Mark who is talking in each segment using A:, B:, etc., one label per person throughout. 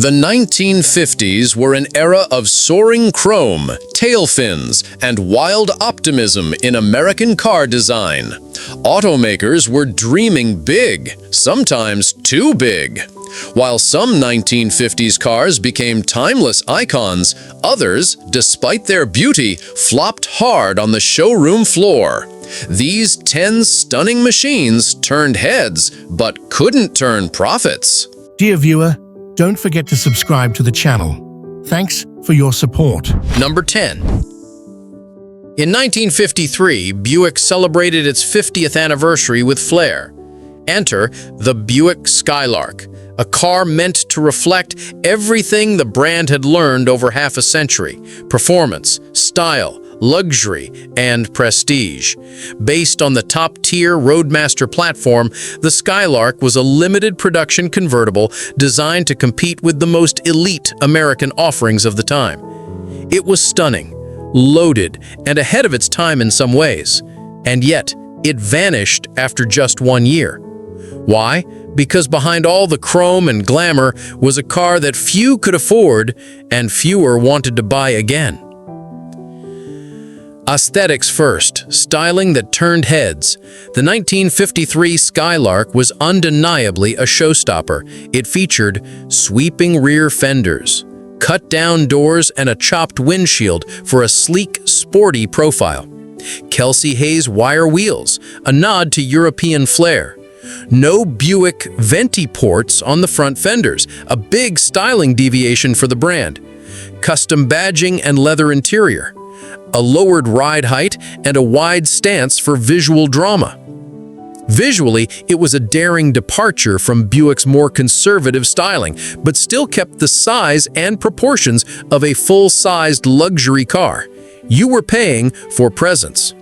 A: The 1950s were an era of soaring chrome, tail fins, and wild optimism in American car design. Automakers were dreaming big, sometimes too big. While some 1950s cars became timeless icons, others, despite their beauty, flopped hard on the showroom floor. These 10 stunning machines turned heads, but couldn't turn profits.
B: Dear viewer, don't forget to subscribe to the channel. Thanks for your support.
A: Number 10. In 1953, Buick celebrated its 50th anniversary with flair. Enter the Buick Skylark, a car meant to reflect everything the brand had learned over half a century: performance, style, luxury, and prestige. Based on the top-tier Roadmaster platform, the Skylark was a limited production convertible designed to compete with the most elite American offerings of the time. It was stunning, loaded, and ahead of its time in some ways. And yet, it vanished after just 1 year. Why? Because behind all the chrome and glamour was a car that few could afford and fewer wanted to buy again. Aesthetics first, styling that turned heads. The 1953 Skylark was undeniably a showstopper. It featured sweeping rear fenders, cut-down doors, and a chopped windshield for a sleek, sporty profile. Kelsey Hayes wire wheels, a nod to European flair. No Buick venti ports on the front fenders, a big styling deviation for the brand. Custom badging and leather interior. A lowered ride height and a wide stance for visual drama. Visually, it was a daring departure from Buick's more conservative styling, but still kept the size and proportions of a full-sized luxury car. You were paying for presence.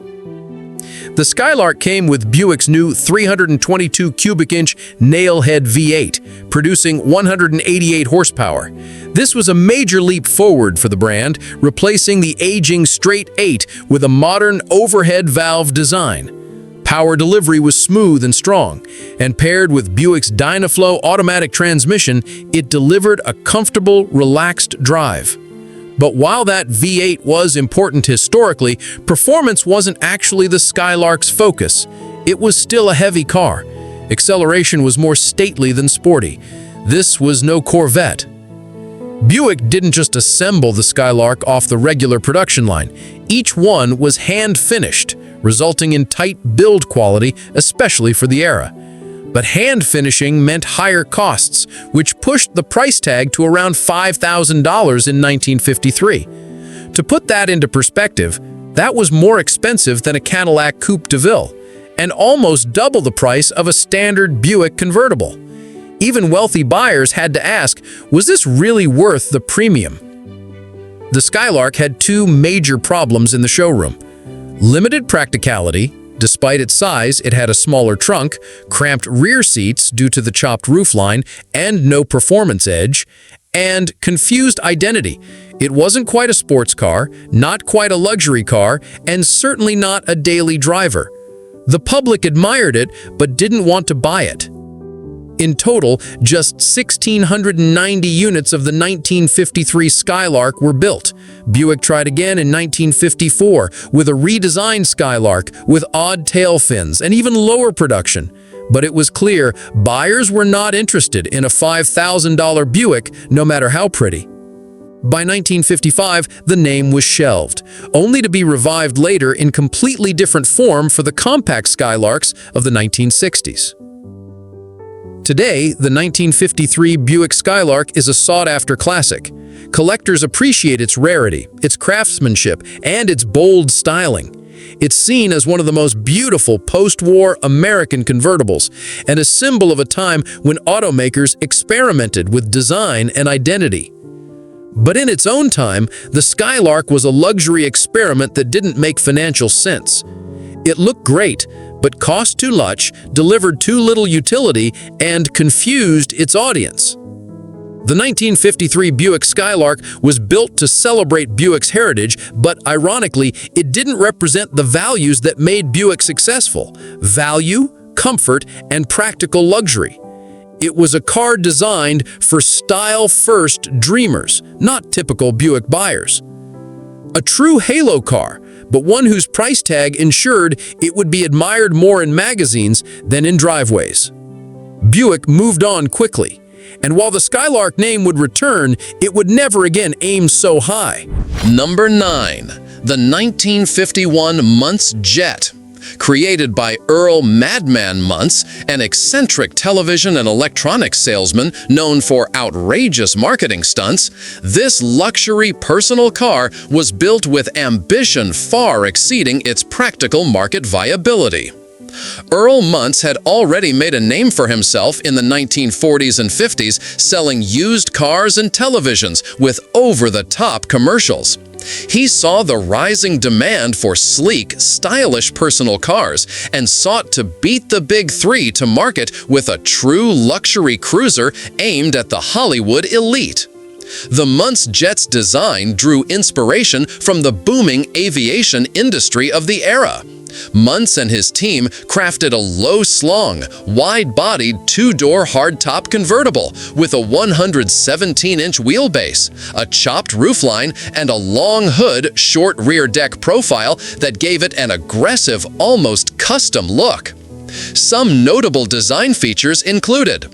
A: The Skylark came with Buick's new 322 cubic inch nail-head V8, producing 188 horsepower. This was a major leap forward for the brand, replacing the aging straight 8 with a modern overhead valve design. Power delivery was smooth and strong, and paired with Buick's Dynaflow automatic transmission, it delivered a comfortable, relaxed drive. But while that V8 was important historically, performance wasn't actually the Skylark's focus. It was still a heavy car. Acceleration was more stately than sporty. This was no Corvette. Buick didn't just assemble the Skylark off the regular production line. Each one was hand-finished, resulting in tight build quality, especially for the era. But hand finishing meant higher costs, which pushed the price tag to around $5,000 in 1953. To put that into perspective, that was more expensive than a Cadillac Coupe de Ville, and almost double the price of a standard Buick convertible. Even wealthy buyers had to ask, was this really worth the premium? The Skylark had two major problems in the showroom: limited practicality. Despite its size, it had a smaller trunk, cramped rear seats due to the chopped roofline, and no performance edge, and confused identity. It wasn't quite a sports car, not quite a luxury car, and certainly not a daily driver. The public admired it, but didn't want to buy it. In total, just 1,690 units of the 1953 Skylark were built. Buick tried again in 1954 with a redesigned Skylark with odd tail fins and even lower production. But it was clear buyers were not interested in a $5,000 Buick, no matter how pretty. By 1955, the name was shelved, only to be revived later in completely different form for the compact Skylarks of the 1960s. Today, the 1953 Buick Skylark is a sought-after classic. Collectors appreciate its rarity, its craftsmanship, and its bold styling. It's seen as one of the most beautiful post-war American convertibles, and a symbol of a time when automakers experimented with design and identity. But in its own time, the Skylark was a luxury experiment that didn't make financial sense. It looked great, but cost too much, delivered too little utility, and confused its audience. The 1953 Buick Skylark was built to celebrate Buick's heritage, but ironically, it didn't represent the values that made Buick successful: value, comfort, and practical luxury. It was a car designed for style-first dreamers, not typical Buick buyers. A true halo car, but one whose price tag ensured it would be admired more in magazines than in driveways. Buick moved on quickly, and while the Skylark name would return, it would never again aim so high. Number 9. The 1951 Muntz Jet. Created by Earl "Madman" Muntz, an eccentric television and electronics salesman known for outrageous marketing stunts, this luxury personal car was built with ambition far exceeding its practical market viability. Earl Muntz had already made a name for himself in the 1940s and 50s selling used cars and televisions with over-the-top commercials. He saw the rising demand for sleek, stylish personal cars and sought to beat the Big Three to market with a true luxury cruiser aimed at the Hollywood elite. The Muntz Jet's design drew inspiration from the booming aviation industry of the era. Muntz and his team crafted a low-slung, wide-bodied two-door hardtop convertible with a 117-inch wheelbase, a chopped roofline, and a long hood, short rear deck profile that gave it an aggressive, almost custom look. Some notable design features included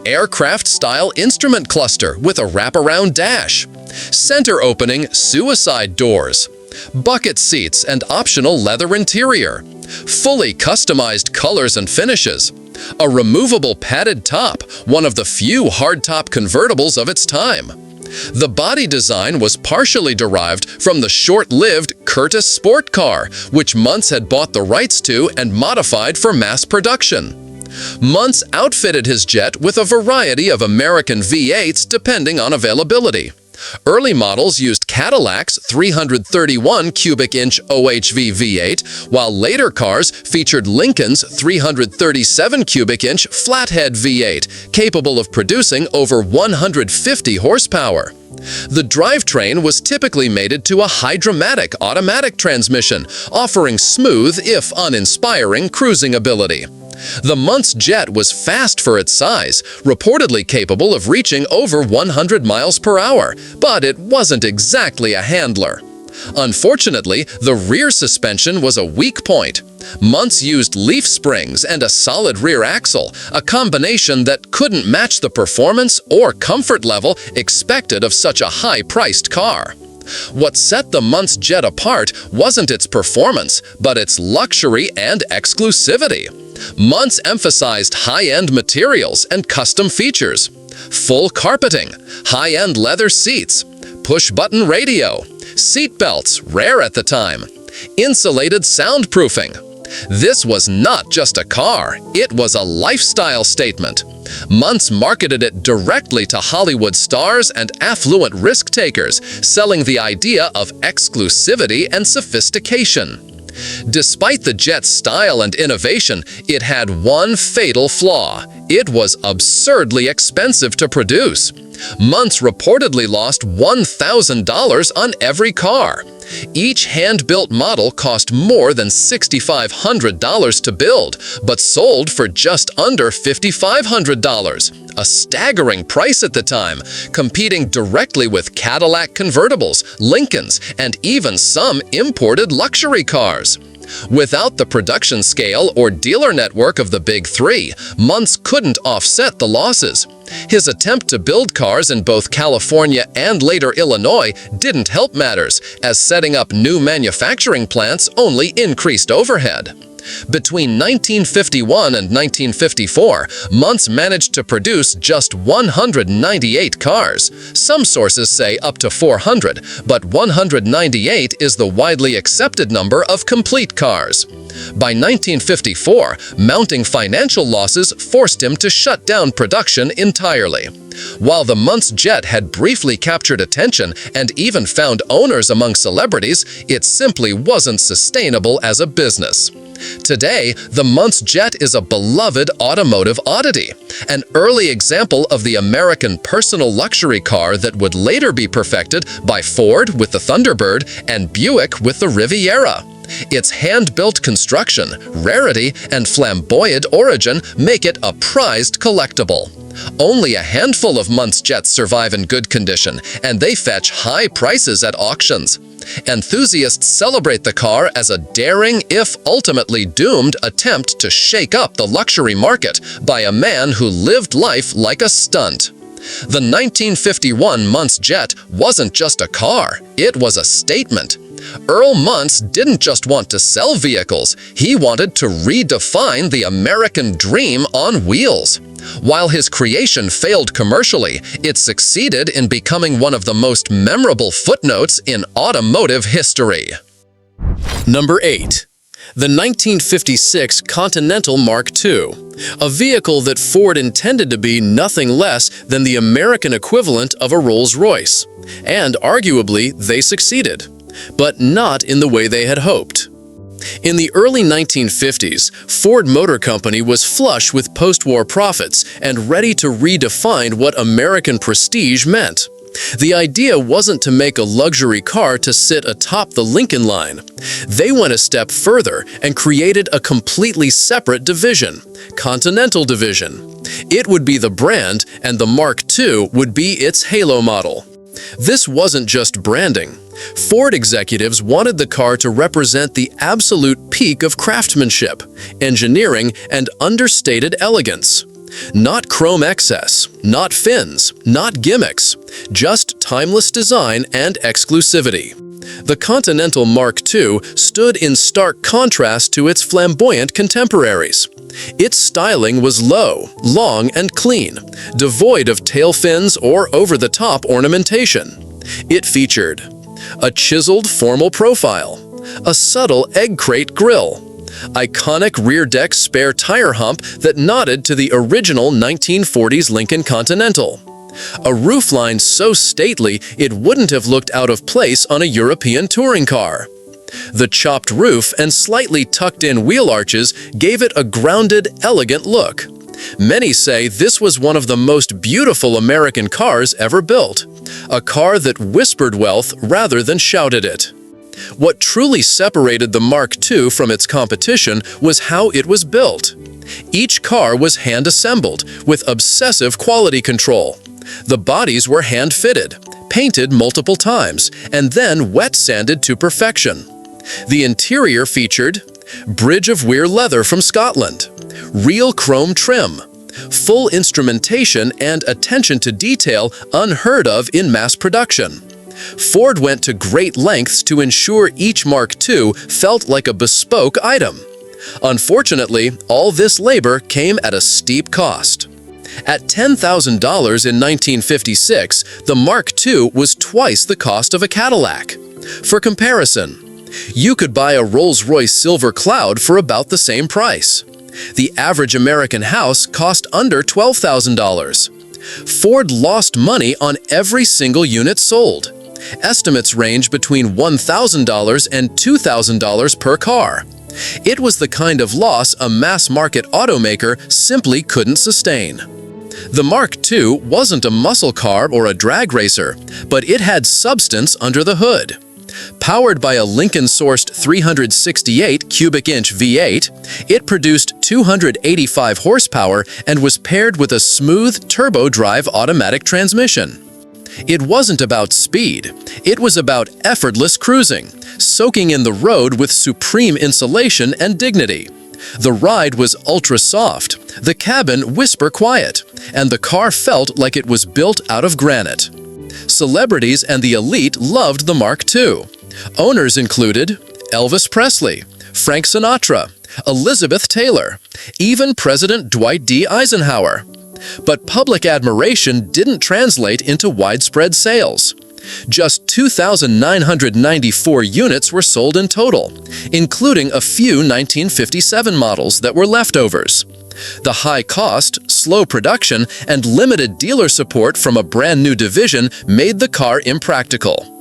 A: aircraft-style instrument cluster with a wraparound dash, center-opening suicide doors, bucket seats and optional leather interior, fully customized colors and finishes, a removable padded top, one of the few hardtop convertibles of its time. The body design was partially derived from the short-lived Curtiss sport car, which Muntz had bought the rights to and modified for mass production. Muntz outfitted his jet with a variety of American V8s depending on availability. Early models used Cadillac's 331 cubic inch OHV V8, while later cars featured Lincoln's 337 cubic inch flathead V8, capable of producing over 150 horsepower. The drivetrain was typically mated to a Hydra-Matic automatic transmission, offering smooth, if uninspiring, cruising ability. The Muntz Jet was fast for its size, reportedly capable of reaching over 100 miles per hour, but it wasn't exactly a handler. Unfortunately, the rear suspension was a weak point. Muntz used leaf springs and a solid rear axle, a combination that couldn't match the performance or comfort level expected of such a high-priced car. What set the Muntz Jet apart wasn't its performance, but its luxury and exclusivity. Muntz emphasized high-end materials and custom features. Full carpeting, high-end leather seats, push-button radio, seat belts, rare at the time, insulated soundproofing. This was not just a car, it was a lifestyle statement. Muntz marketed it directly to Hollywood stars and affluent risk-takers, selling the idea of exclusivity and sophistication. Despite the Jet's style and innovation, it had one fatal flaw. It was absurdly expensive to produce. Muntz reportedly lost $1,000 on every car. Each hand-built model cost more than $6,500 to build, but sold for just under $5,500, a staggering price at the time, competing directly with Cadillac convertibles, Lincolns, and even some imported luxury cars. Without the production scale or dealer network of the Big Three, Muntz couldn't offset the losses. His attempt to build cars in both California and later Illinois didn't help matters, as setting up new manufacturing plants only increased overhead. Between 1951 and 1954, Muntz managed to produce just 198 cars. Some sources say up to 400, but 198 is the widely accepted number of complete cars. By 1954, mounting financial losses forced him to shut down production entirely. While the Muntz Jet had briefly captured attention and even found owners among celebrities, it simply wasn't sustainable as a business. Today, the Muntz Jet is a beloved automotive oddity, an early example of the American personal luxury car that would later be perfected by Ford with the Thunderbird and Buick with the Riviera.
C: Its hand-built construction, rarity, and flamboyant origin make it a prized collectible. Only a handful of Muntz Jets survive in good condition, and they fetch high prices at auctions. Enthusiasts celebrate the car as a daring, if ultimately doomed, attempt to shake up the luxury market by a man who lived life like a stunt. The 1951 Muntz Jet wasn't just a car, it was a statement. Earl Muntz didn't just want to sell vehicles, he wanted to redefine the American dream on wheels. While his creation failed commercially, it succeeded in becoming one of the most memorable footnotes in automotive history.
A: Number 8. The 1956 Continental Mark II, a vehicle that Ford intended to be nothing less than the American equivalent of a Rolls-Royce. And arguably, they succeeded, but not in the way they had hoped. In the early 1950s, Ford Motor Company was flush with post-war profits and ready to redefine what American prestige meant. The idea wasn't to make a luxury car to sit atop the Lincoln line. They went a step further and created a completely separate division, Continental Division. It would be the brand, and the Mark II would be its halo model. This wasn't just branding. Ford executives wanted the car to represent the absolute peak of craftsmanship, engineering, and understated elegance. Not chrome excess, not fins, not gimmicks, just timeless design and exclusivity. The Continental Mark II stood in stark contrast to its flamboyant contemporaries. Its styling was low, long, and clean, devoid of tail fins or over-the-top ornamentation. It featured a chiseled formal profile, a subtle egg crate grille, iconic rear deck spare tire hump that nodded to the original 1940s Lincoln Continental, a roofline so stately it wouldn't have looked out of place on a European touring car. The chopped roof and slightly tucked-in wheel arches gave it a grounded, elegant look. Many say this was one of the most beautiful American cars ever built, a car that whispered wealth rather than shouted it. What truly separated the Mark II from its competition was how it was built. Each car was hand-assembled with obsessive quality control. The bodies were hand-fitted, painted multiple times, and then wet-sanded to perfection. The interior featured bridge of weir leather from Scotland, real chrome trim, full instrumentation, and attention to detail unheard of in mass production. Ford went to great lengths to ensure each Mark II felt like a bespoke item. Unfortunately, all this labor came at a steep cost. At $10,000 in 1956, the Mark II was twice the cost of a Cadillac. For comparison, you could buy a Rolls-Royce Silver Cloud for about the same price. The average American house cost under $12,000. Ford lost money on every single unit sold. Estimates range between $1,000 and $2,000 per car. It was the kind of loss a mass-market automaker simply couldn't sustain. The Mark II wasn't a muscle car or a drag racer, but it had substance under the hood. Powered by a Lincoln-sourced 368 cubic-inch V8, it produced 285 horsepower and was paired with a smooth turbo-drive automatic transmission. It wasn't about speed, it was about effortless cruising, soaking in the road with supreme insulation and dignity. The ride was ultra-soft, the cabin whisper-quiet, and the car felt like it was built out of granite. Celebrities and the elite loved the Mark II. Owners included Elvis Presley, Frank Sinatra, Elizabeth Taylor, even President Dwight D. Eisenhower. But public admiration didn't translate into widespread sales. Just 2,994 units were sold in total, including a few 1957 models that were leftovers. The high cost, slow production, and limited dealer support from a brand new division made the car impractical.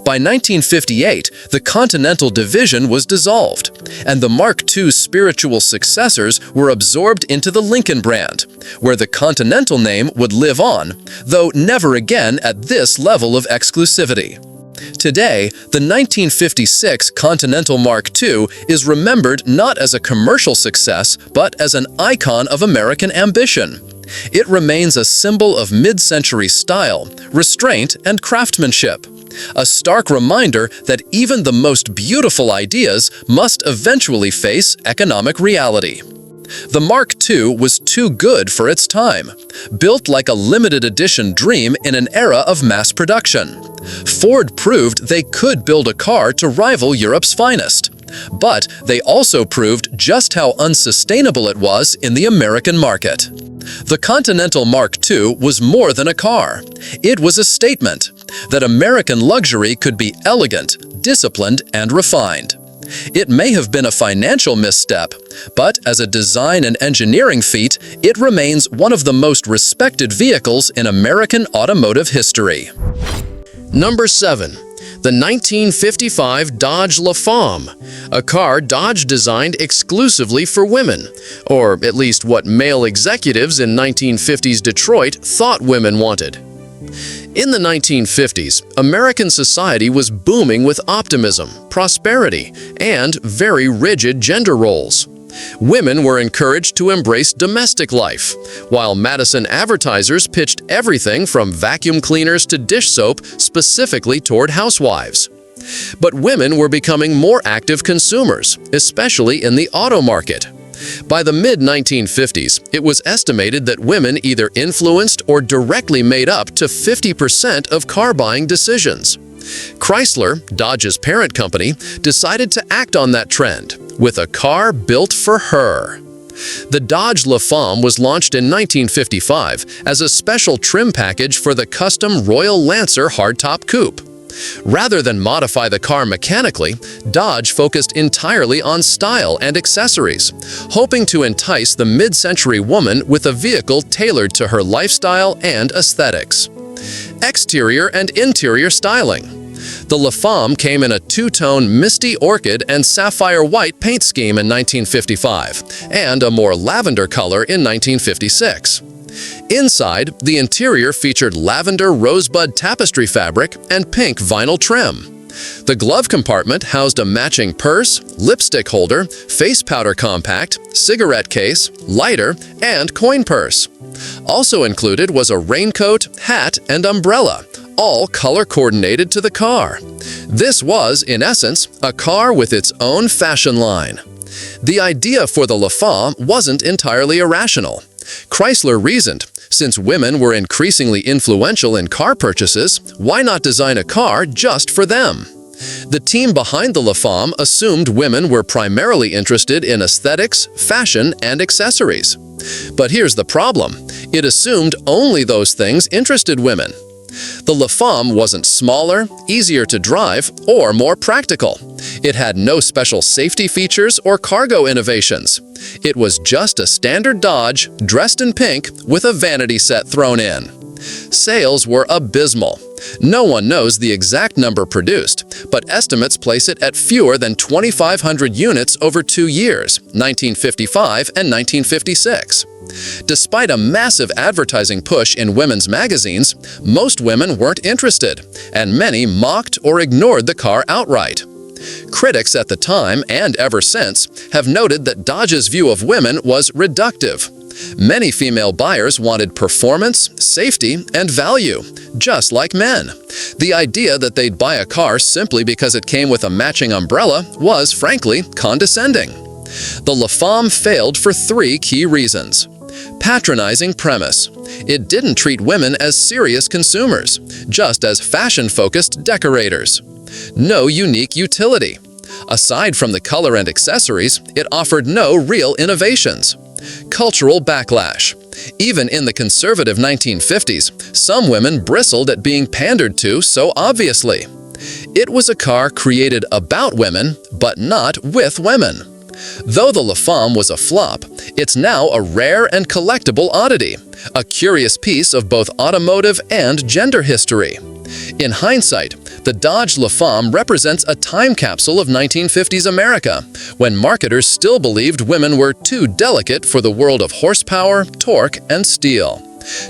A: By 1958, the Continental Division was dissolved, and the Mark II's spiritual successors were absorbed into the Lincoln brand, where the Continental name would live on, though never again at this level of exclusivity.
C: Today, the 1956 Continental Mark II is remembered not as a commercial success, but as an icon of American ambition. It remains a symbol of mid-century style, restraint, and craftsmanship. A stark reminder that even the most beautiful ideas must eventually face economic reality. The Mark II was too good for its time, built like a limited edition dream in an era of mass production. Ford proved they could build a car to rival Europe's finest. But they also proved just how unsustainable it was in the American market. The Continental Mark II was more than a car. It was a statement that American luxury could be elegant, disciplined, and refined. It may have been a financial misstep, but as a design and engineering feat, it remains one of the most respected vehicles in American automotive history.
A: Number 7. The 1955 Dodge La Femme, a car Dodge designed exclusively for women, or at least what male executives in 1950s Detroit thought women wanted. In the 1950s, American society was booming with optimism, prosperity, and very rigid gender roles. Women were encouraged to embrace domestic life, while Madison advertisers pitched everything from vacuum cleaners to dish soap specifically toward housewives. But women were becoming more active consumers, especially in the auto market. By the mid-1950s, it was estimated that women either influenced or directly made up to 50% of car buying decisions. Chrysler, Dodge's parent company, decided to act on that trend with a car built for her. The Dodge La Femme was launched in 1955 as a special trim package for the custom Royal Lancer hardtop coupe. Rather than modify the car mechanically, Dodge focused entirely on style and accessories, hoping to entice the mid-century woman with a vehicle tailored to her lifestyle and aesthetics. Exterior and interior styling. The La Femme came in a two-tone misty orchid and sapphire white paint scheme in 1955, and a more lavender color in 1956. Inside, the interior featured lavender rosebud tapestry fabric and pink vinyl trim. The glove compartment housed a matching purse, lipstick holder, face powder compact, cigarette case, lighter, and coin purse. Also included was a raincoat, hat, and umbrella, all color-coordinated to the car. This was, in essence, a car with its own fashion line. The idea for the La Femme wasn't entirely irrational. Chrysler reasoned, since women were increasingly influential in car purchases, why not design a car just for them? The team behind the La Femme assumed women were primarily interested in aesthetics, fashion, and accessories. But here's the problem. It assumed only those things interested women. The La Femme wasn't smaller, easier to drive, or more practical. It had no special safety features or cargo innovations. It was just a standard Dodge, dressed in pink, with a vanity set thrown in. Sales were abysmal. No one knows the exact number produced, but estimates place it at fewer than 2,500 units over 2 years, 1955 and 1956. Despite a massive advertising push in women's magazines, most women weren't interested, and many mocked or ignored the car outright. Critics at the time, and ever since, have noted that Dodge's view of women was reductive. Many female buyers wanted performance, safety, and value, just like men. The idea that they'd buy a car simply because it came with a matching umbrella was, frankly, condescending. The La Femme failed for 3 key reasons. Patronizing premise. It didn't treat women as serious consumers, just as fashion-focused decorators. No unique utility. Aside from the color and accessories, it offered no real innovations. Cultural backlash. Even in the conservative 1950s, some women bristled at being pandered to so obviously. It was a car created about women, but not with women. Though the La Femme was a flop, it's now a rare and collectible oddity, a curious piece of both automotive and gender history. In hindsight, the Dodge La Femme represents a time capsule of 1950s America, when marketers still believed women were too delicate for the world of horsepower, torque, and steel.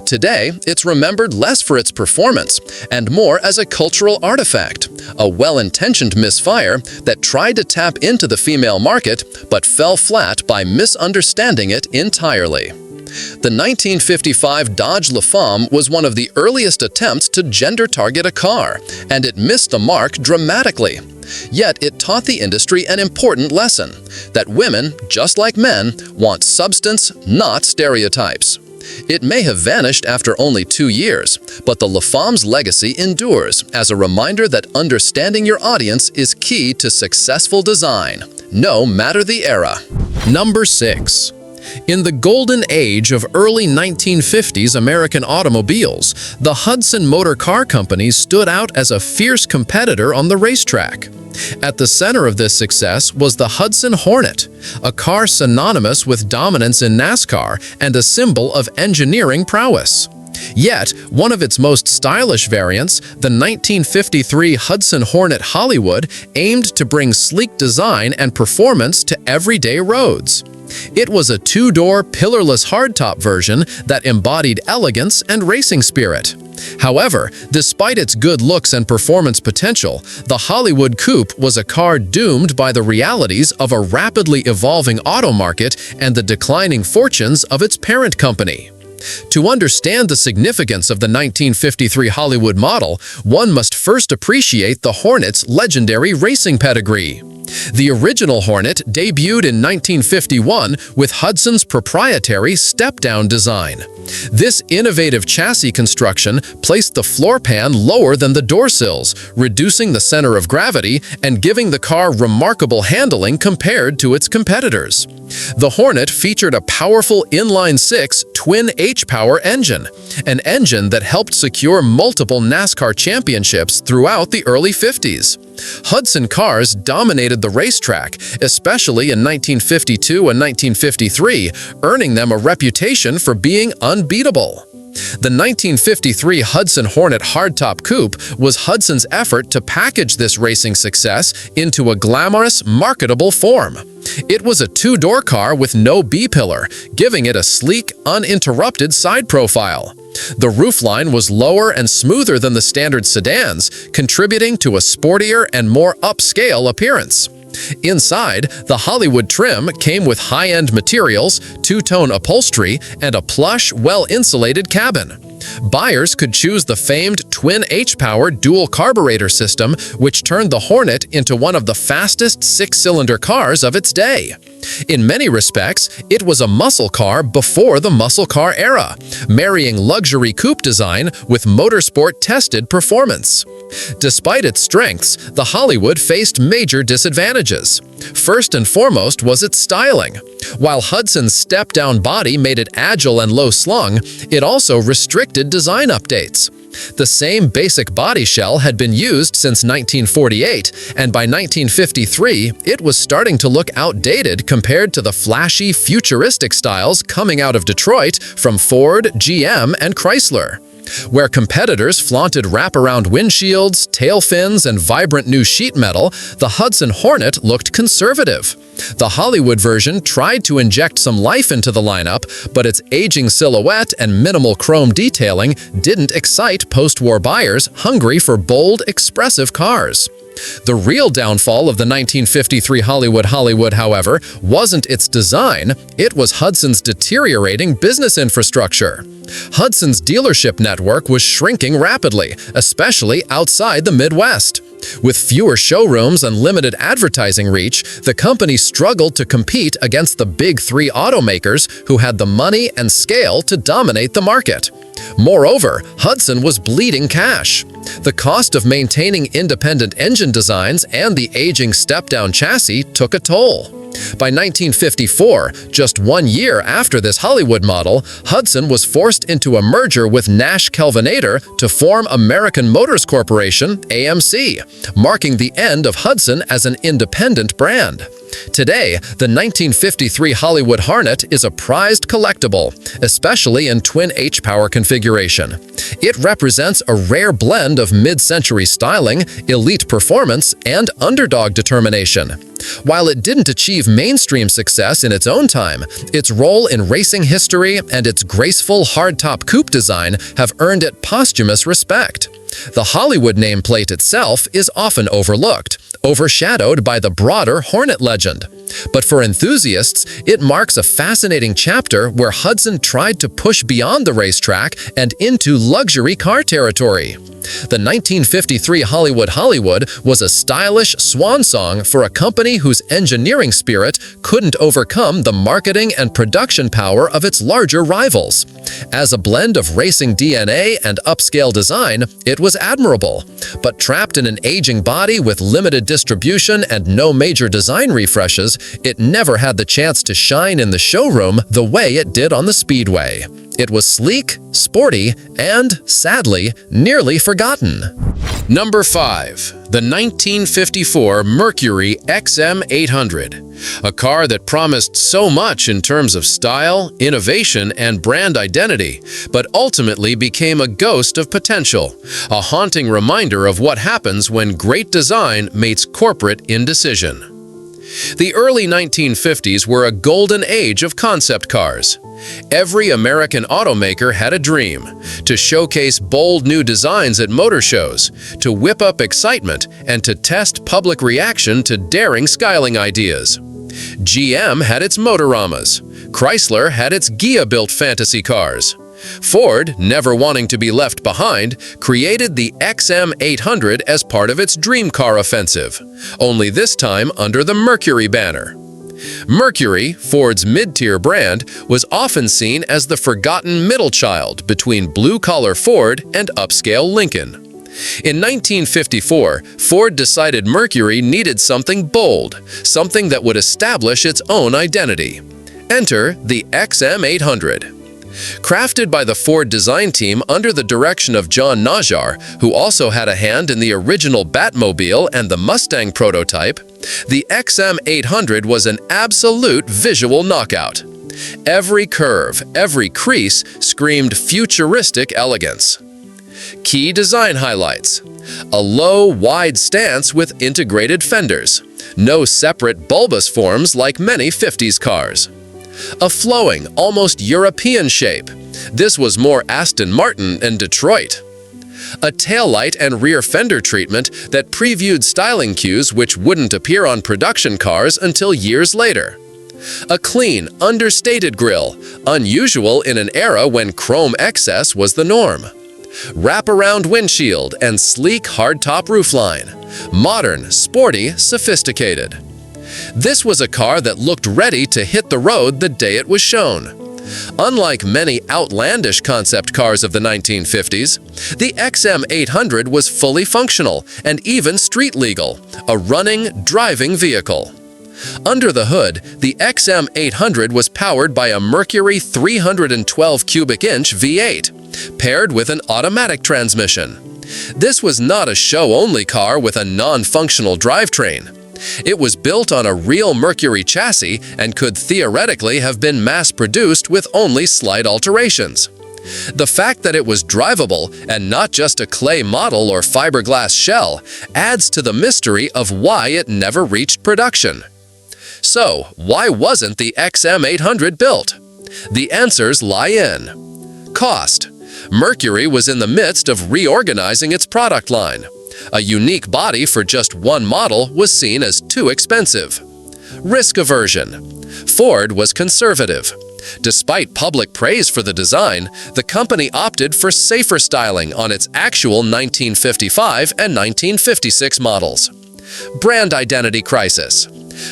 C: Today, it's remembered less for its performance and more as a cultural artifact, a well-intentioned misfire that tried to tap into the female market but fell flat by misunderstanding it entirely. The 1955 Dodge La Femme was one of the earliest attempts to gender-target a car, and it missed the mark dramatically. Yet it taught the industry an important lesson, that women, just like men, want substance, not stereotypes. It may have vanished after only 2 years, but the La Femme's legacy endures as a reminder that understanding your audience is key to successful design, no matter the era.
A: Number 6. In the golden age of early 1950s American automobiles, the Hudson Motor Car Companies stood out as a fierce competitor on the racetrack. At the center of this success was the Hudson Hornet, a car synonymous with dominance in NASCAR and a symbol of engineering prowess. Yet, one of its most stylish variants, the 1953 Hudson Hornet Hollywood, aimed to bring sleek design and performance to everyday roads. It was a two-door, pillarless hardtop version that embodied elegance and racing spirit. However, despite its good looks and performance potential, the Hollywood Coupe was a car doomed by the realities of a rapidly evolving auto market and the declining fortunes of its parent company. To understand the significance of the 1953 Hollywood model, one must first appreciate the Hornet's legendary racing pedigree. The original Hornet debuted in 1951 with Hudson's proprietary step-down design. This innovative chassis construction placed the floor pan lower than the door sills, reducing the center of gravity and giving the car remarkable handling compared to its competitors. The Hornet featured a powerful inline-six twin H-Power engine, an engine that helped secure multiple NASCAR championships throughout the early 50s. Hudson cars dominated the racetrack, especially in 1952 and 1953, earning them a reputation for being unbeatable. The 1953 Hudson Hornet Hardtop Coupe was Hudson's effort to package this racing success into a glamorous, marketable form. It was a two-door car with no B-pillar, giving it a sleek, uninterrupted side profile. The roofline was lower and smoother than the standard sedans, contributing to a sportier and more upscale appearance. Inside, the Hollywood trim came with high-end materials, two-tone upholstery, and a plush, well-insulated cabin. Buyers could choose the famed twin H-Power dual carburetor system, which turned the Hornet into one of the fastest six-cylinder cars of its day. In many respects, it was a muscle car before the muscle car era, marrying luxury coupe design with motorsport-tested performance. Despite its strengths, the Hollywood faced major disadvantages. First and foremost was its styling. While Hudson's step-down body made it agile and low-slung, it also restricted design updates. The same basic body shell had been used since 1948, and by 1953, it was starting to look outdated compared to the flashy, futuristic styles coming out of Detroit from Ford, GM, and Chrysler. Where competitors flaunted wraparound windshields, tail fins, and vibrant new sheet metal, the Hudson Hornet looked conservative. The Hollywood version tried to inject some life into the lineup, but its aging silhouette and minimal chrome detailing didn't excite post-war buyers hungry for bold, expressive cars. The real downfall of the 1953 Hollywood, however, wasn't its design, it was Hudson's deteriorating business infrastructure. Hudson's dealership network was shrinking rapidly, especially outside the Midwest. With fewer showrooms and limited advertising reach, the company struggled to compete against the big three automakers who had the money and scale to dominate the market. Moreover, Hudson was bleeding cash. The cost of maintaining independent engine designs and the aging step-down chassis took a toll. By 1954, just 1 year after this Hollywood model, Hudson was forced into a merger with Nash Kelvinator to form American Motors Corporation, AMC, marking the end of Hudson as an independent brand. Today, the 1953 Hollywood Hornet is a prized collectible, especially in twin H-Power configuration.
C: configuration. It represents a rare blend of mid-century styling, elite performance, and underdog determination. While it didn't achieve mainstream success in its own time, its role in racing history and its graceful hardtop coupe design have earned it posthumous respect. The Hollywood nameplate itself is often overlooked, overshadowed by the broader Hornet legend. But for enthusiasts, it marks a fascinating chapter where Hudson tried to push beyond the racetrack and into luxury car territory. The 1953 Hollywood was a stylish swan song for a company whose engineering spirit couldn't overcome the marketing and production power of its larger rivals. As a blend of racing DNA and upscale design, it was admirable. But trapped in an aging body with limited distribution and no major design refreshes, it never had the chance to shine in the showroom the way it did on the speedway. It was sleek, sporty, and, sadly, nearly forgotten.
A: Number 5. The 1954 Mercury XM800, a car that promised so much in terms of style, innovation, and brand identity, but ultimately became a ghost of potential, a haunting reminder of what happens when great design meets corporate indecision. The early 1950s were a golden age of concept cars. Every American automaker had a dream: to showcase bold new designs at motor shows, to whip up excitement, and to test public reaction to daring styling ideas. GM had its Motoramas. Chrysler had its Ghia-built fantasy cars. Ford, never wanting to be left behind, created the XM800 as part of its dream car offensive, only this time under the Mercury banner. Mercury, Ford's mid-tier brand, was often seen as the forgotten middle child between blue-collar Ford and upscale Lincoln. In 1954, Ford decided Mercury needed something bold, something that would establish its own identity. Enter the XM800. Crafted by the Ford design team under the direction of John Najjar, who also had a hand in the original Batmobile and the Mustang prototype, the XM800 was an absolute visual knockout. Every curve, every crease screamed futuristic elegance. Key design highlights: a low, wide stance with integrated fenders, no separate bulbous forms like many 50s cars. A flowing, almost European shape. This was more Aston Martin and Detroit. A taillight and rear fender treatment that previewed styling cues which wouldn't appear on production cars until years later. A clean, understated grille, unusual in an era when chrome excess was the norm. Wrap-around windshield and sleek hardtop roofline. Modern, sporty, sophisticated. This was a car that looked ready to hit the road the day it was shown. Unlike many outlandish concept cars of the 1950s, the XM800 was fully functional and even street legal, a running, driving vehicle. Under the hood, the XM800 was powered by a Mercury 312 cubic inch V8, paired with an automatic transmission. This was not a show-only car with a non-functional drivetrain. It was built on a real Mercury chassis and could theoretically have been mass-produced with only slight alterations. The fact that it was drivable and not just a clay model or fiberglass shell adds to the mystery of why it never reached production. So, why wasn't the XM800 built? The answers lie in cost. Mercury was in the midst of reorganizing its product line. A unique body for just one model was seen as too expensive. Risk aversion. Ford was conservative. Despite public praise for the design, the company opted for safer styling on its actual 1955 and 1956 models. Brand identity crisis.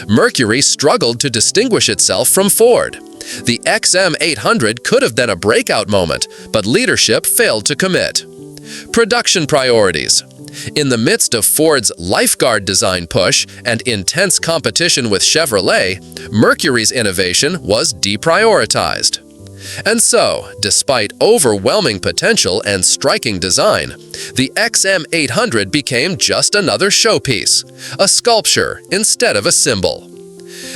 A: Mercury struggled to distinguish itself from Ford. The XM800 could have been a breakout moment, but leadership failed to commit. Production priorities. In the midst of Ford's lifeguard design push and intense competition with Chevrolet, Mercury's innovation was deprioritized. And so, despite overwhelming potential and striking design, the XM800 became just another showpiece, a sculpture instead of a symbol.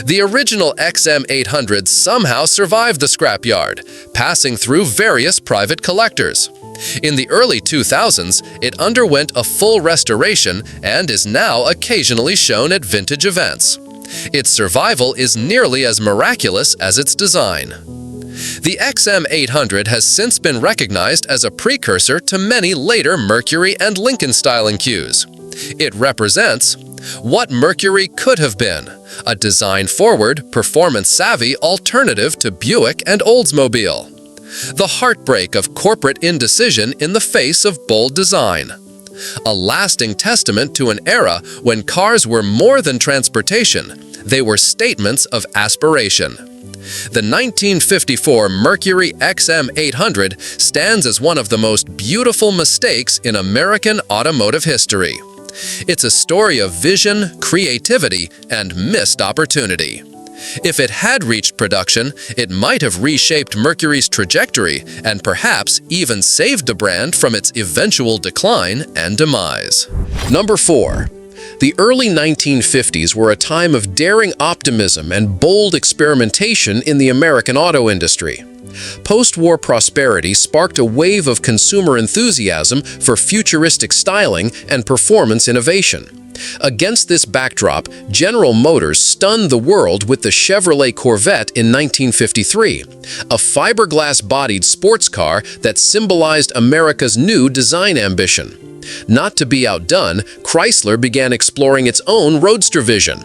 C: The original XM800 somehow survived the scrapyard, passing through various private collectors. In the early 2000s, it underwent a full restoration and is now occasionally shown at vintage events. Its survival is nearly as miraculous as its design. The XM800 has since been recognized as a precursor to many later Mercury and Lincoln styling cues. It represents what Mercury could have been, a design-forward, performance-savvy alternative to Buick and Oldsmobile. The heartbreak of corporate indecision in the face of bold design. A lasting testament to an era when cars were more than transportation, they were statements of aspiration. The 1954 Mercury XM800 stands as one of the most beautiful mistakes in American automotive history. It's a story of vision, creativity, and missed opportunity. If it had reached production, it might have reshaped Mercury's trajectory and perhaps even saved the brand from its eventual decline and demise.
A: Number 4. The early 1950s were a time of daring optimism and bold experimentation in the American auto industry. Post-war prosperity sparked a wave of consumer enthusiasm for futuristic styling and performance innovation. Against this backdrop, General Motors stunned the world with the Chevrolet Corvette in 1953, a fiberglass-bodied sports car that symbolized America's new design ambition. Not to be outdone, Chrysler began exploring its own roadster vision.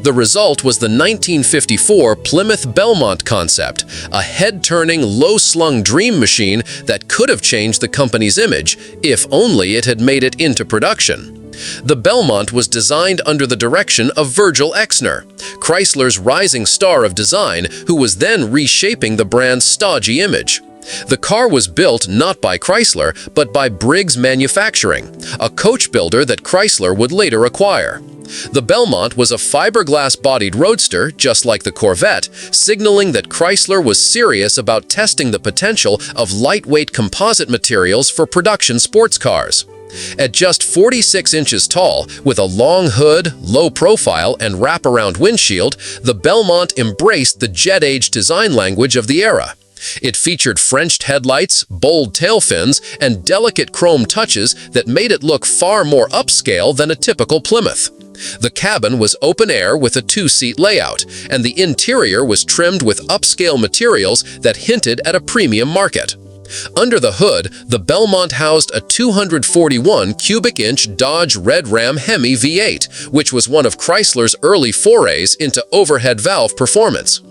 A: The result was the 1954 Plymouth Belmont concept, a head-turning, low-slung dream machine that could have changed the company's image, if only it had made it into production. The Belmont was designed under the direction of Virgil Exner, Chrysler's rising star of design, who was then reshaping the brand's stodgy image. The car was built not by Chrysler, but by Briggs Manufacturing, a coach builder that Chrysler would later acquire. The Belmont was a fiberglass-bodied roadster, just like the Corvette, signaling that Chrysler was serious about testing the potential of lightweight composite materials for production sports cars. At just 46 inches tall, with a long hood, low profile, and wraparound windshield, the Belmont embraced the jet-age design language of the era. It featured Frenched headlights, bold tail fins, and delicate chrome touches that made it look far more upscale than a typical Plymouth. The cabin was open air with a two-seat layout, and the interior was trimmed with upscale materials that hinted at a premium market. Under the hood, the Belmont housed a 241 cubic inch Dodge Red Ram Hemi V8, which was one of Chrysler's early forays into overhead valve performance.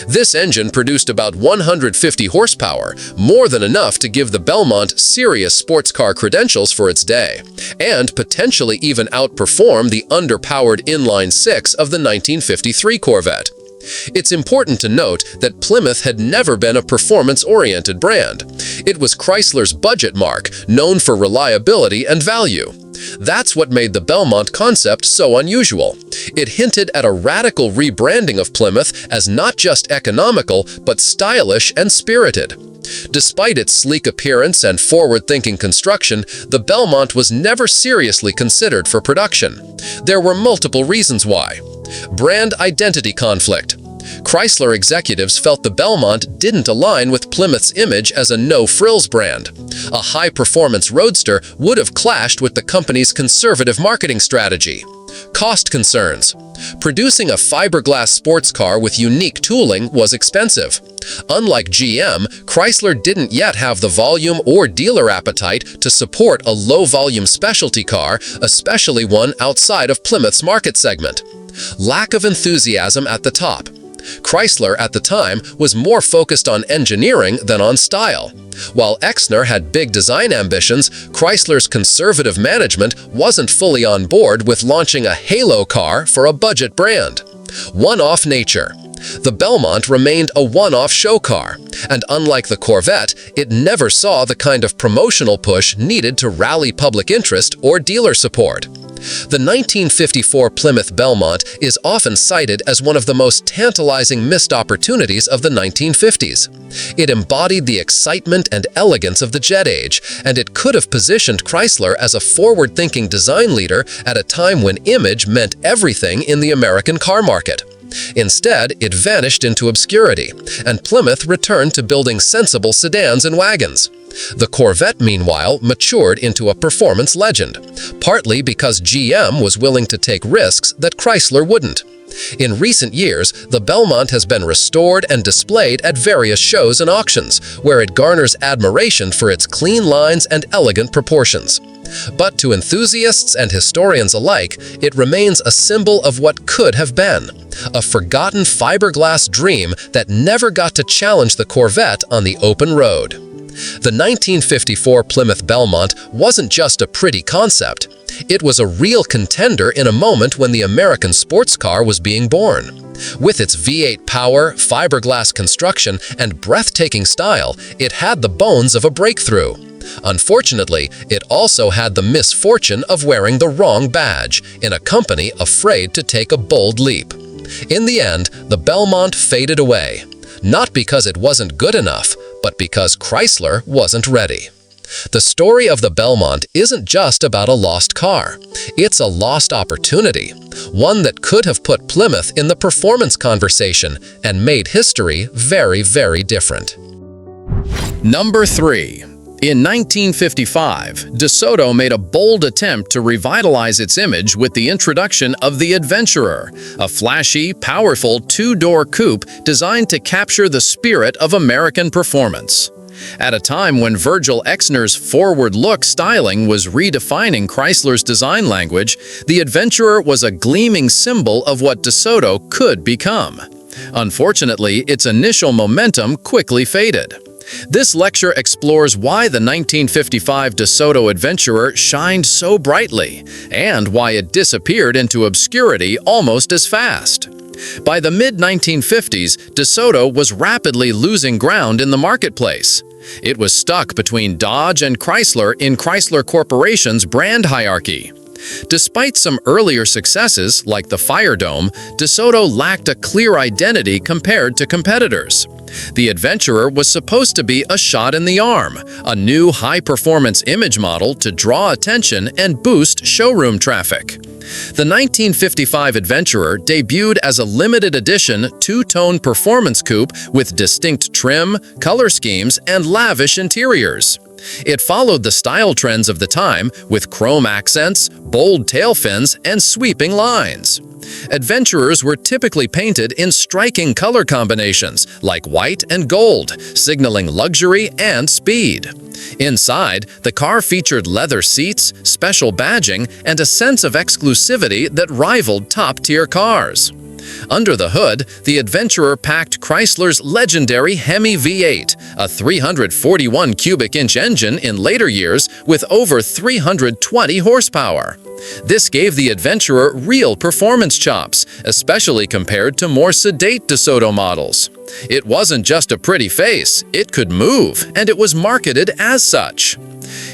A: This engine produced about 150 horsepower, more than enough to give the Belmont serious sports car credentials for its day, and potentially even outperform the underpowered inline-six of the 1953 Corvette. It's important to note that Plymouth had never been a performance-oriented brand. It was Chrysler's budget mark, known for reliability and value. That's what made the Belmont concept so unusual. It hinted at a radical rebranding of Plymouth as not just economical, but stylish and spirited. Despite its sleek appearance and forward-thinking construction, the Belmont was never seriously considered for production. There were multiple reasons why. Brand identity conflict. Chrysler executives felt the Belmont didn't align with Plymouth's image as a no-frills brand. A high-performance roadster would have clashed with the company's conservative marketing strategy. Cost concerns. Producing a fiberglass sports car with unique tooling was expensive. Unlike GM, Chrysler didn't yet have the volume or dealer appetite to support a low-volume specialty car, especially one outside of Plymouth's market segment. Lack of enthusiasm at the top. Chrysler at the time was more focused on engineering than on style. While Exner had big design ambitions, Chrysler's conservative management wasn't fully on board with launching a halo car for a budget brand. One-off nature. The Belmont remained a one-off show car, and unlike the Corvette, it never saw the kind of promotional push needed to rally public interest or dealer support. The 1954 Plymouth Belmont is often cited as one of the most tantalizing missed opportunities of the 1950s. It embodied the excitement and elegance of the jet age, and it could have positioned Chrysler as a forward-thinking design leader at a time when image meant everything in the American car market.
C: Instead, it vanished into obscurity, and Plymouth returned to building sensible sedans and wagons. The Corvette, meanwhile, matured into a performance legend, partly because GM was willing to take risks that Chrysler wouldn't. In recent years, the Belmont has been restored and displayed at various shows and auctions, where it garners admiration for its clean lines and elegant proportions. But to enthusiasts and historians alike, it remains a symbol of what could have been, a forgotten fiberglass dream that never got to challenge the Corvette on the open road. The 1954 Plymouth Belmont wasn't just a pretty concept. It was a real contender in a moment when the American sports car was being born. With its V8 power, fiberglass construction, and breathtaking style, it had the bones of a breakthrough. Unfortunately, it also had the misfortune of wearing the wrong badge in a company afraid to take a bold leap. In the end, the Belmont faded away, not because it wasn't good enough, but because Chrysler wasn't ready. The story of the Belmont isn't just about a lost car. It's a lost opportunity, one that could have put Plymouth in the performance conversation and made history very, very different.
A: Number 3. In 1955, DeSoto made a bold attempt to revitalize its image with the introduction of the Adventurer, a flashy, powerful two-door coupe designed to capture the spirit of American performance. At a time when Virgil Exner's forward-look styling was redefining Chrysler's design language, the Adventurer was a gleaming symbol of what DeSoto could become. Unfortunately, its initial momentum quickly faded. This lecture explores why the 1955 DeSoto Adventurer shined so brightly and why it disappeared into obscurity almost as fast. By the mid-1950s, DeSoto was rapidly losing ground in the marketplace. It was stuck between Dodge and Chrysler in Chrysler Corporation's brand hierarchy. Despite some earlier successes, like the Fire Dome, DeSoto lacked a clear identity compared to competitors. The Adventurer was supposed to be a shot in the arm, a new high-performance image model to draw attention and boost showroom traffic. The 1955 Adventurer debuted as a limited edition two-tone performance coupe with distinct trim, color schemes, and lavish interiors. It followed the style trends of the time with chrome accents, bold tail fins, and sweeping lines. Adventurers were typically painted in striking color combinations like white and gold, signaling luxury and speed. Inside, the car featured leather seats, special badging, and a sense of exclusivity that rivaled top-tier cars. Under the hood, the Adventurer packed Chrysler's legendary Hemi V8, a 341 cubic inch engine in later years with over 320 horsepower. This gave the Adventurer real performance chops, especially compared to more sedate DeSoto models. It wasn't just a pretty face, it could move, and it was marketed as such.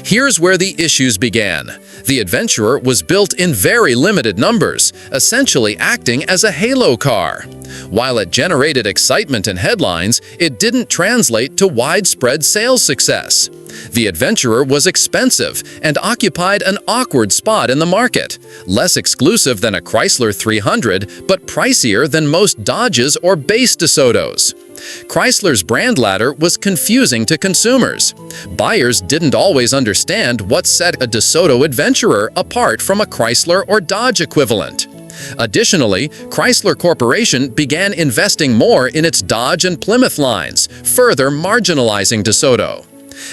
A: Here's where the issues began. The Adventurer was built in very limited numbers, essentially acting as a halo car. While it generated excitement and headlines, it didn't translate to widespread sales success. The Adventurer was expensive and occupied an awkward spot in the market, less exclusive than a Chrysler 300, but pricier than most Dodges or base DeSotos. Chrysler's brand ladder was confusing to consumers. Buyers didn't always understand what set a DeSoto Adventurer apart from a Chrysler or Dodge equivalent. Additionally, Chrysler Corporation began investing more in its Dodge and Plymouth lines, further marginalizing DeSoto.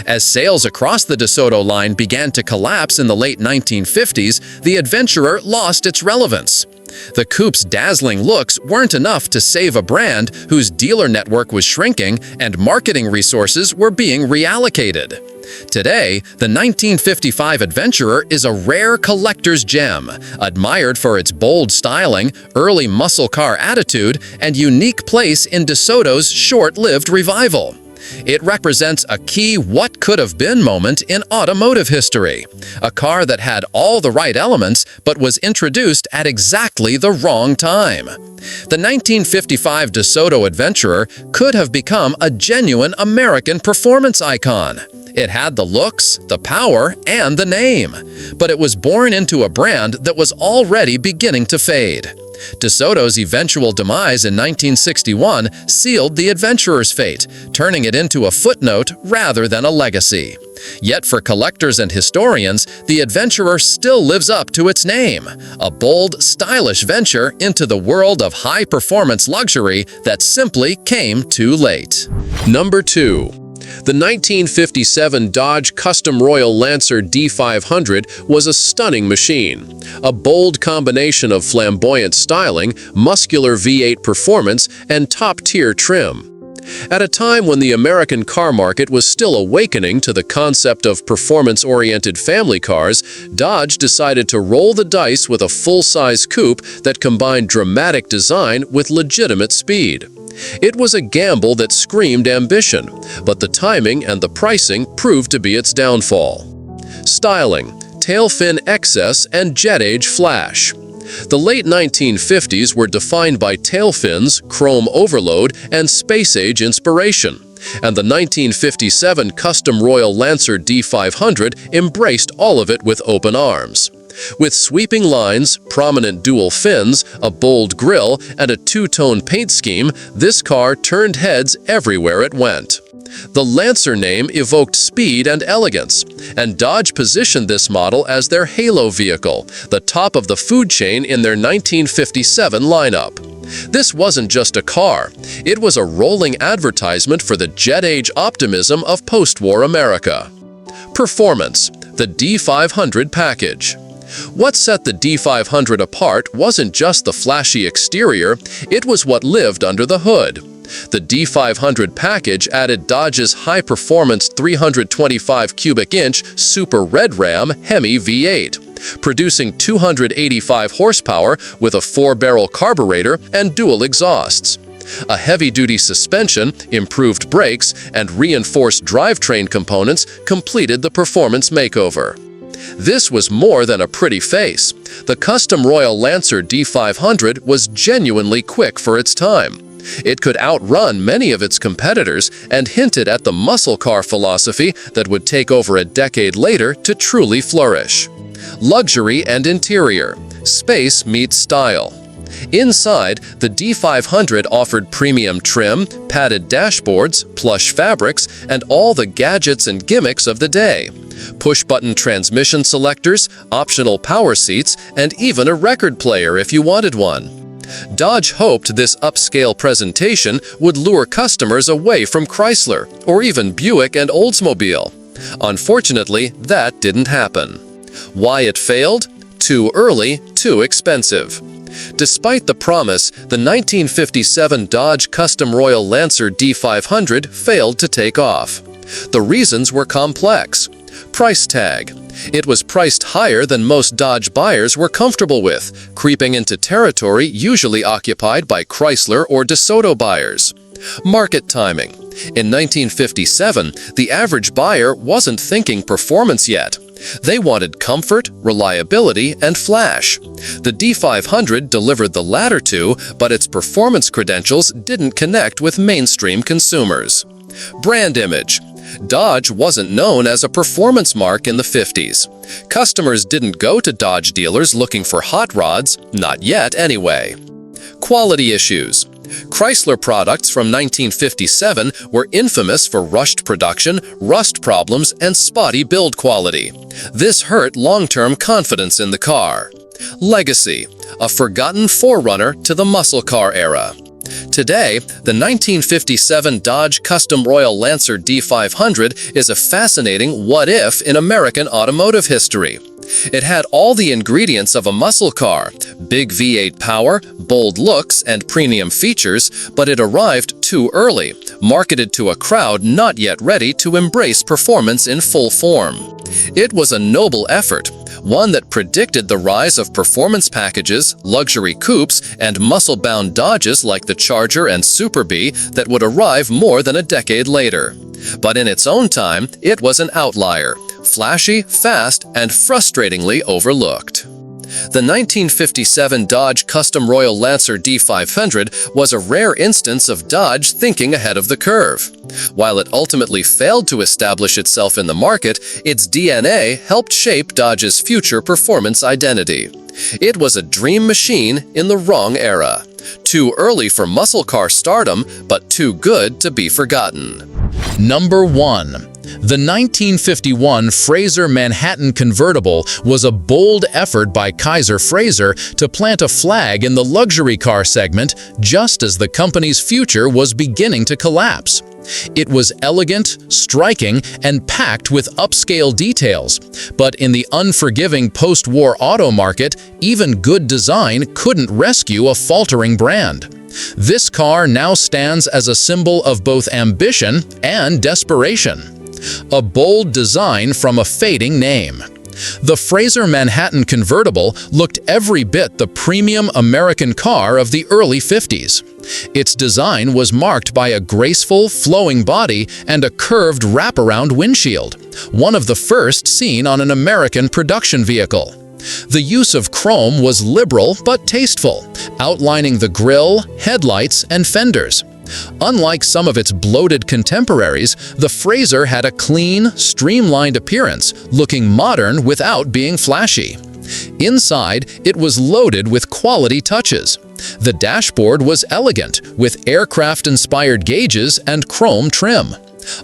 A: As sales across the DeSoto line began to collapse in the late 1950s, the Adventurer lost its relevance. The coupe's dazzling looks weren't enough to save a brand whose dealer network was shrinking and marketing resources were being reallocated. Today, the 1955 Adventurer is a rare collector's gem, admired for its bold styling, early muscle car attitude, and unique place in DeSoto's short-lived revival. It represents a key what-could-have-been moment in automotive history, a car that had all the right elements but was introduced at exactly the wrong time. The 1955 DeSoto Adventurer could have become a genuine American performance icon. It had the looks, the power, and the name, but it was born into a brand that was already beginning to fade. DeSoto's eventual demise in 1961 sealed the adventurer's fate, turning it into a footnote rather than a legacy. Yet for collectors and historians, the adventurer still lives up to its name, a bold, stylish venture into the world of high-performance luxury that simply came too late.
D: Number 2. The 1957 Dodge Custom Royal Lancer D500 was a stunning machine, a bold combination of flamboyant styling, muscular V8 performance, and top-tier trim. At a time when the American car market was still awakening to the concept of performance-oriented family cars, Dodge decided to roll the dice with a full-size coupe that combined dramatic design with legitimate speed. It was a gamble that screamed ambition, but the timing and the pricing proved to be its downfall. Styling, tail fin excess, and jet age flash. The late 1950s were defined by tail fins, chrome overload, and space-age inspiration, and the 1957 Custom Royal Lancer D500 embraced all of it with open arms. With sweeping lines, prominent dual fins, a bold grille, and a two-tone paint scheme, this car turned heads everywhere it went. The Lancer name evoked speed and elegance, and Dodge positioned this model as their halo vehicle, the top of the food chain in their 1957 lineup. This wasn't just a car, it was a rolling advertisement for the jet-age optimism of post-war America. Performance, the D500 package. What set the D500 apart wasn't just the flashy exterior, it was what lived under the hood. The D500 package added Dodge's high-performance 325 cubic inch Super Red Ram Hemi V8, producing 285 horsepower with a 4-barrel carburetor and dual exhausts. A heavy-duty suspension, improved brakes, and reinforced drivetrain components completed the performance makeover. This was more than a pretty face. The Custom Royal Lancer D500 was genuinely quick for its time. It could outrun many of its competitors and hinted at the muscle car philosophy that would take over a decade later to truly flourish. Luxury and interior. Space meets style. Inside, the D500 offered premium trim, padded dashboards, plush fabrics, and all the gadgets and gimmicks of the day. Push-button transmission selectors, optional power seats, and even a record player if you wanted one. Dodge hoped this upscale presentation would lure customers away from Chrysler, or even Buick and Oldsmobile. Unfortunately, that didn't happen. Why it failed? Too early, too expensive. Despite the promise, the 1957 Dodge Custom Royal Lancer D500 failed to take off. The reasons were complex. Price tag. It was priced higher than most Dodge buyers were comfortable with, creeping into territory usually occupied by Chrysler or DeSoto buyers. Market timing. In 1957, the average buyer wasn't thinking performance yet. They wanted comfort, reliability, and flash. The D500 delivered the latter two, but its performance credentials didn't connect with mainstream consumers. Brand image. Dodge wasn't known as a performance mark in the 50s. Customers didn't go to Dodge dealers looking for hot rods, not yet anyway. Quality issues. Chrysler products from 1957 were infamous for rushed production, rust problems, and spotty build quality. This hurt long-term confidence in the car. Legacy. A forgotten forerunner to the muscle car era. Today, the 1957 Dodge Custom Royal Lancer D500 is a fascinating what-if in American automotive history. It had all the ingredients of a muscle car, big V8 power, bold looks, and premium features, but it arrived too early, marketed to a crowd not yet ready to embrace performance in full form. It was a noble effort, one that predicted the rise of performance packages, luxury coupes, and muscle-bound Dodges like the Charger and Super Bee that would arrive more than a decade later. But in its own time, it was an outlier, flashy, fast, and frustratingly overlooked. The 1957 Dodge Custom Royal Lancer D500 was a rare instance of Dodge thinking ahead of the curve. While it ultimately failed to establish itself in the market, its DNA helped shape Dodge's future performance identity.
C: It was a dream machine in the wrong era. Too early for muscle car stardom, but too good to be forgotten.
A: Number 1. The 1951 Fraser Manhattan convertible was a bold effort by Kaiser Fraser to plant a flag in the luxury car segment just as the company's future was beginning to collapse. It was elegant, striking, and packed with upscale details, but in the unforgiving post-war auto market, even good design couldn't rescue a faltering brand. This car now stands as a symbol of both ambition and desperation. A bold design from a fading name. The Fraser Manhattan convertible looked every bit the premium American car of the early 50s. Its design was marked by a graceful, flowing body and a curved wraparound windshield, one of the first seen on an American production vehicle. The use of chrome was liberal but tasteful, outlining the grille, headlights, and fenders. Unlike some of its bloated contemporaries, the Fraser had a clean, streamlined appearance, looking modern without being flashy. Inside, it was loaded with quality touches. The dashboard was elegant, with aircraft-inspired gauges and chrome trim.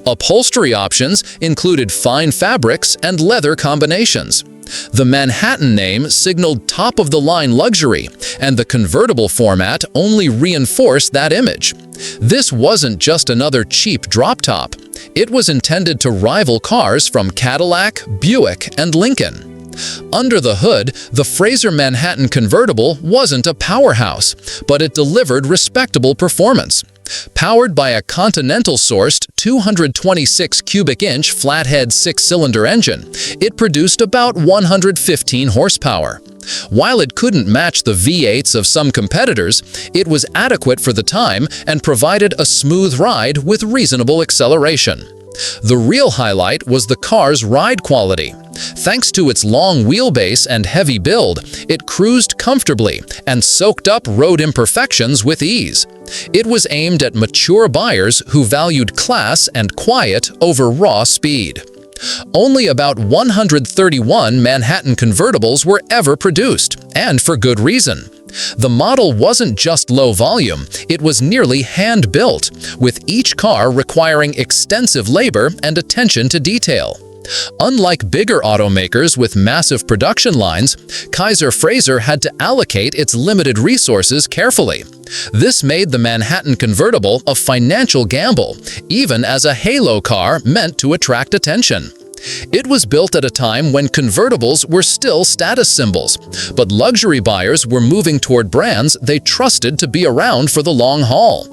A: Upholstery options included fine fabrics and leather combinations. The Manhattan name signaled top-of-the-line luxury, and the convertible format only reinforced that image. This wasn't just another cheap drop-top. It was intended to rival cars from Cadillac, Buick, and Lincoln. Under the hood, the Fraser Manhattan convertible wasn't a powerhouse, but it delivered respectable performance. Powered by a Continental-sourced 226 cubic-inch flathead six-cylinder engine, it produced about 115 horsepower. While it couldn't match the V8s of some competitors, it was adequate for the time and provided a smooth ride with reasonable acceleration. The real highlight was the car's ride quality. Thanks to its long wheelbase and heavy build, it cruised comfortably and soaked up road imperfections with ease. It was aimed at mature buyers who valued class and quiet over raw speed. Only about 131 Manhattan convertibles were ever produced, and for good reason. The model wasn't just low volume, it was nearly hand-built, with each car requiring extensive labor and attention to detail. Unlike bigger automakers with massive production lines, Kaiser Fraser had to allocate its limited resources carefully. This made the Manhattan convertible a financial gamble, even as a halo car meant to attract attention. It was built at a time when convertibles were still status symbols, but luxury buyers were moving toward brands they trusted to be around for the long haul.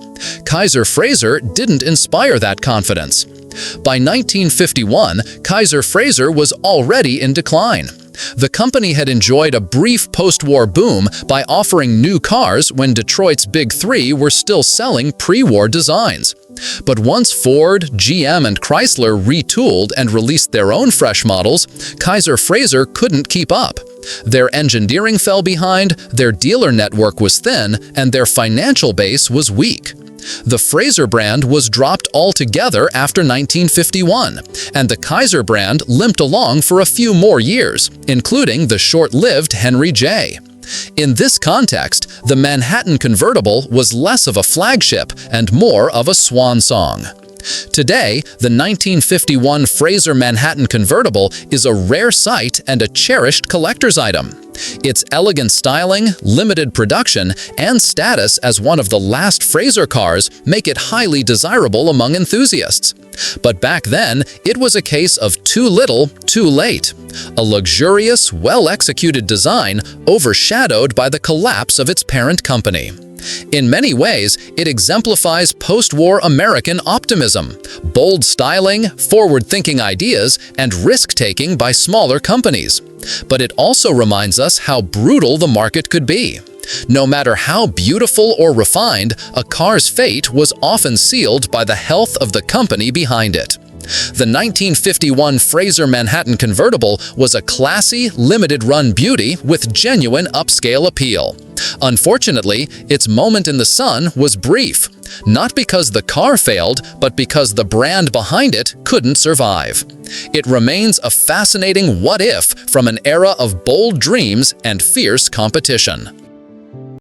A: Kaiser Fraser didn't inspire that confidence. By 1951, Kaiser Fraser was already in decline. The company had enjoyed a brief post-war boom by offering new cars when Detroit's Big Three were still selling pre-war designs. But once Ford, GM, and Chrysler retooled and released their own fresh models, Kaiser Fraser couldn't keep up. Their engineering fell behind, their dealer network was thin, and their financial base was weak. The Fraser brand was dropped altogether after 1951, and the Kaiser brand limped along for a few more years, including the short-lived Henry J. In this context, the Manhattan convertible was less of a flagship and more of a swan song. Today, the 1951 Fraser Manhattan convertible is a rare sight and a cherished collector's item. Its elegant styling, limited production, and status as one of the last Fraser cars make it highly desirable among enthusiasts. But back then, it was a case of too little, too late. A luxurious, well-executed design overshadowed by the collapse of its parent company. In many ways, it exemplifies post-war American optimism, bold styling, forward-thinking ideas, and risk-taking by smaller companies. But it also reminds us how brutal the market could be. No matter how beautiful or refined, a car's fate was often sealed by the health of the company behind it. The 1951 Fraser Manhattan convertible was a classy, limited-run beauty with genuine upscale appeal. Unfortunately, its moment in the sun was brief.
C: Not because the car failed, but because the brand behind it couldn't survive. It remains a fascinating what-if from an era of bold dreams and fierce competition.